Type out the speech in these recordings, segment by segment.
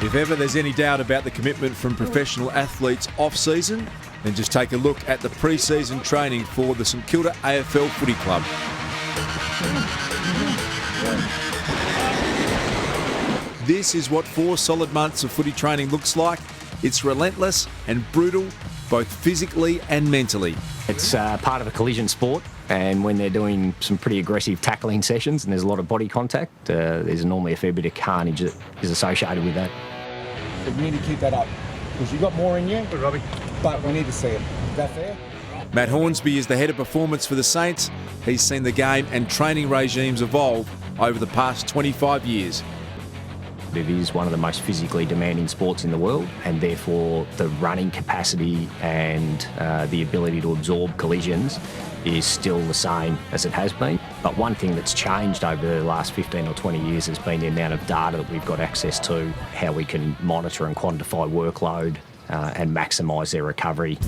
If ever there's any doubt about the commitment from professional athletes off-season, then just take a look at the pre-season training for the St Kilda AFL Footy Club. This is what 4 solid months of footy training looks like. It's relentless and brutal, both physically and mentally. It's part of a collision sport, and when they're doing some pretty aggressive tackling sessions and there's a lot of body contact, there's normally a fair bit of carnage that is associated with that. But you need to keep that up, because you've got more in you, but we need to see it. Is that fair? Matt Hornsby is the head of performance for the Saints. He's seen the game and training regimes evolve over the past 25 years. It is one of the most physically demanding sports in the world, and therefore the running capacity and the ability to absorb collisions is still the same as it has been. But one thing that's changed over the last 15 or 20 years has been the amount of data that we've got access to, how we can monitor and quantify workload and maximise their recovery.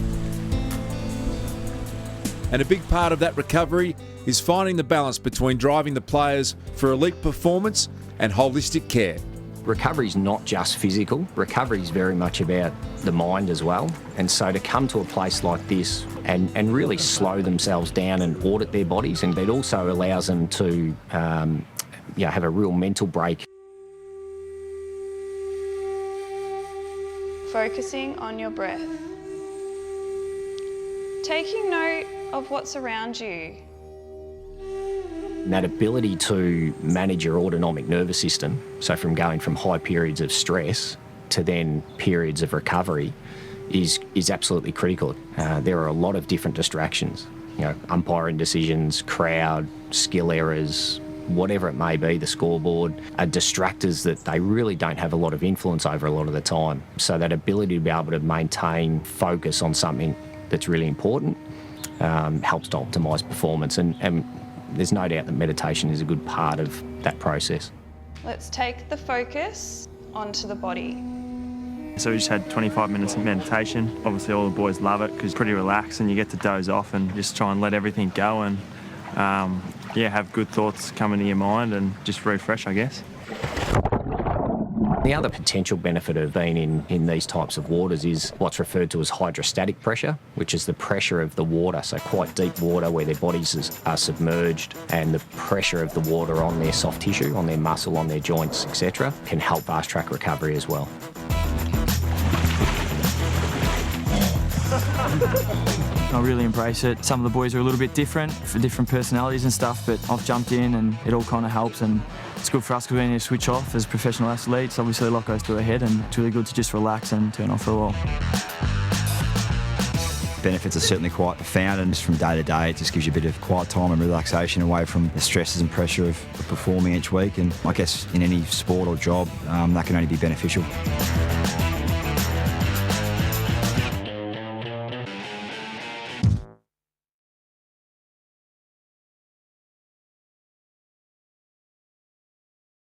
And a big part of that recovery is finding the balance between driving the players for elite performance and holistic care. Recovery is not just physical, recovery is very much about the mind as well. And so to come to a place like this and really slow themselves down and audit their bodies, and it also allows them to have a real mental break. Focusing on your breath. Taking note of what's around you. And that ability to manage your autonomic nervous system, so from going from high periods of stress to then periods of recovery, is absolutely critical. There are a lot of different distractions, umpiring decisions, crowd, skill errors, whatever it may be, the scoreboard, are distractors that they really don't have a lot of influence over a lot of the time. So that ability to be able to maintain focus on something that's really important helps to optimise performance, and there's no doubt that meditation is a good part of that process. Let's take the focus onto the body. So we just had 25 minutes of meditation. Obviously all the boys love it because it's pretty relaxed and you get to doze off and just try and let everything go and have good thoughts come into your mind and just refresh, I guess. The other potential benefit of being in these types of waters is what's referred to as hydrostatic pressure, which is the pressure of the water, so quite deep water where their bodies are submerged, and the pressure of the water on their soft tissue, on their muscle, on their joints, etc., can help fast-track recovery as well. I really embrace it. Some of the boys are a little bit different, for different personalities and stuff, but I've jumped in and it all kind of helps, and it's good for us because we need to switch off as professional athletes. Obviously a lot goes through our head and it's really good to just relax and turn off for a while. Benefits are certainly quite profound, and just from day to day it just gives you a bit of quiet time and relaxation away from the stresses and pressure of performing each week, and I guess in any sport or job that can only be beneficial.